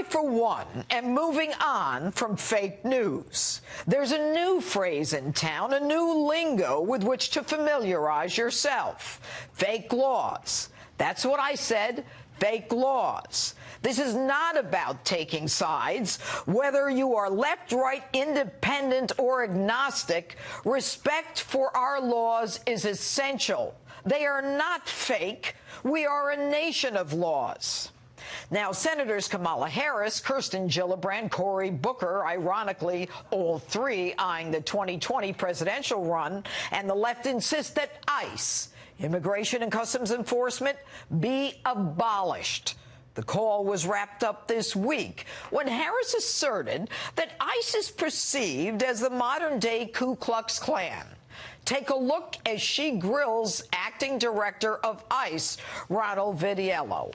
I, for one, am moving on from fake news. There's a new phrase in town, a new lingo with which to familiarize yourself. Fake laws. That's what I said, fake laws. This is not about taking sides. Whether you are left, right, independent, or agnostic, respect for our laws is essential. They are not fake. We are a nation of laws. Now, Senators Kamala Harris, Kirsten Gillibrand, Cory Booker, ironically, all three eyeing the 2020 presidential run, and the left insist that ICE, Immigration and Customs Enforcement, be abolished. The call was wrapped up this week when Harris asserted that ICE is perceived as the modern-day Ku Klux Klan. Take a look as she grills acting director of ICE, Ronald Vitiello.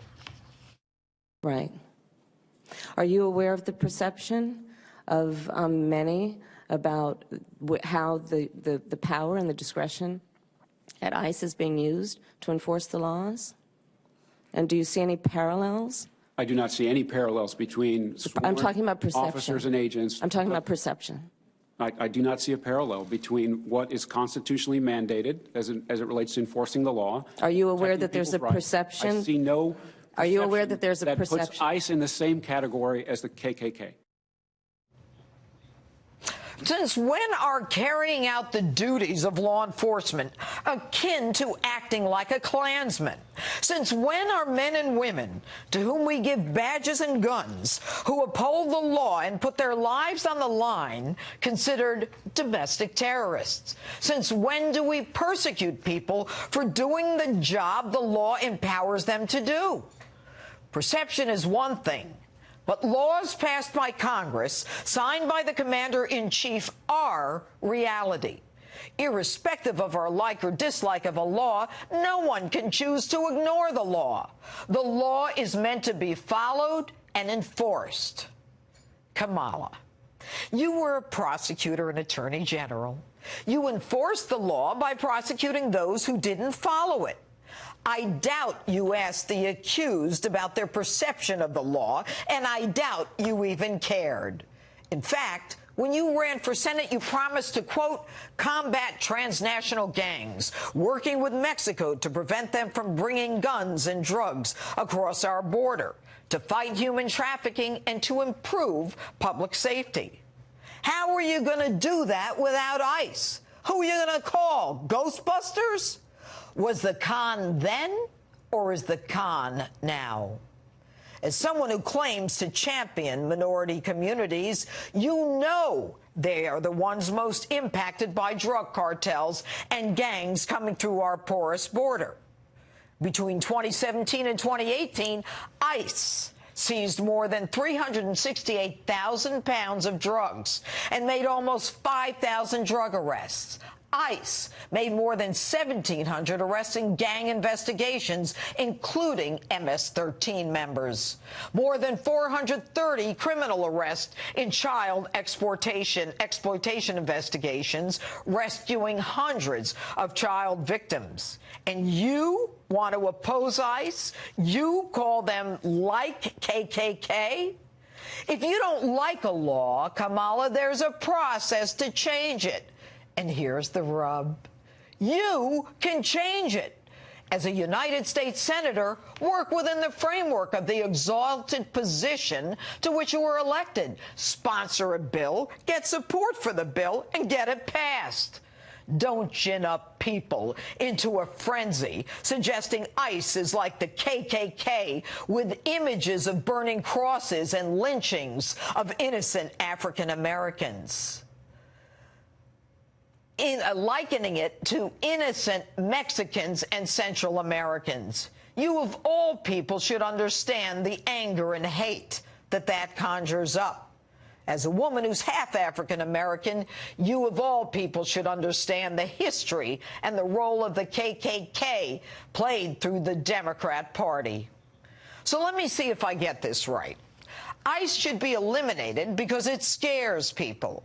Right. Are you aware of the perception of many about how the power and the discretion at ICE is being used to enforce the laws? And do you see any parallels? I do not see any parallels between I'm talking about perception. Officers and agents. I'm talking about perception. I do not see a parallel between what is constitutionally mandated as it relates to enforcing the law. Are you aware that there's a perception? I see no perception. Are you aware that there's a perception that puts ICE in the same category as the KKK? Since when are carrying out the duties of law enforcement akin to acting like a Klansman? Since when are men and women to whom we give badges and guns, who uphold the law and put their lives on the line, considered domestic terrorists? Since when do we persecute people for doing the job the law empowers them to do? Perception is one thing. But laws passed by Congress, signed by the Commander-in-Chief, are reality. Irrespective of our like or dislike of a law, no one can choose to ignore the law. The law is meant to be followed and enforced. Kamala, you were a prosecutor and attorney general. You enforced the law by prosecuting those who didn't follow it. I doubt you asked the accused about their perception of the law, and I doubt you even cared. In fact, when you ran for Senate, you promised to, quote, combat transnational gangs, working with Mexico to prevent them from bringing guns and drugs across our border, to fight human trafficking, and to improve public safety. How are you going to do that without ICE? Who are you going to call? Ghostbusters? Was the con then, or is the con now? As someone who claims to champion minority communities, you know they are the ones most impacted by drug cartels and gangs coming through our porous border. Between 2017 and 2018, ICE seized more than 368,000 pounds of drugs and made almost 5,000 drug arrests. ICE made more than 1,700 arrests in gang investigations, including MS-13 members. More than 430 criminal arrests in child exploitation investigations, rescuing hundreds of child victims. And you want to oppose ICE? You call them like KKK? If you don't like a law, Kamala, there's a process to change it. And here's the rub. You can change it. As a United States Senator, work within the framework of the exalted position to which you were elected. Sponsor a bill, get support for the bill, and get it passed. Don't gin up people into a frenzy, suggesting ICE is like the KKK with images of burning crosses and lynchings of innocent African Americans. Likening it to innocent Mexicans and Central Americans. You, of all people, should understand the anger and hate that conjures up. As a woman who's half African American, you, of all people, should understand the history and the role of the KKK played through the Democrat Party. So let me see if I get this right. ICE should be eliminated because it scares people.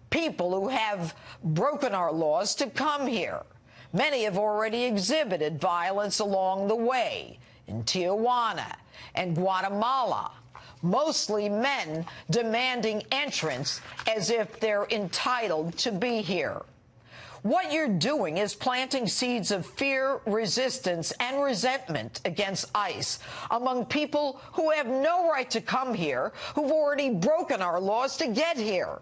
People who have broken our laws to come here. Many have already exhibited violence along the way in Tijuana and Guatemala. mostly men demanding entrance as if they're entitled to be here. What you're doing is planting seeds of fear, resistance, and resentment against ICE among people who have no right to come here, who've already broken our laws to get here.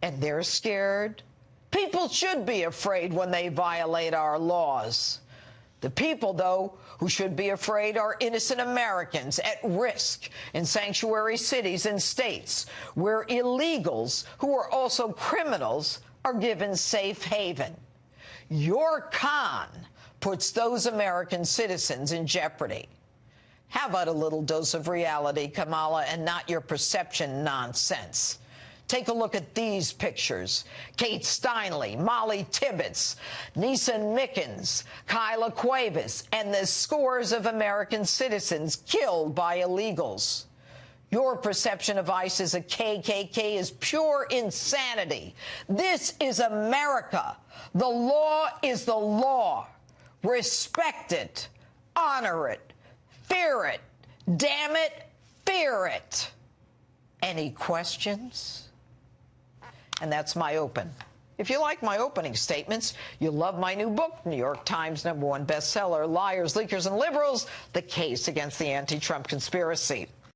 And they're scared. People should be afraid when they violate our laws. The people, though, who should be afraid are innocent Americans at risk in sanctuary cities and states where illegals, who are also criminals, are given safe haven. Your con puts those American citizens in jeopardy. How about a little dose of reality, Kamala, and not your perception nonsense? Take a look at these pictures. Kate Steinle, Molly Tibbetts, Neeson Mickens, Kyla Cuevas, and the scores of American citizens killed by illegals. Your perception of ICE as a KKK is pure insanity. This is America. The law is the law. Respect it. Honor it. Fear it. Damn it, fear it. Any questions? And that's my open. If you like my opening statements, you'll love my new book, New York Times #1 bestseller, Liars, Leakers, and Liberals, The Case Against the Anti-Trump Conspiracy.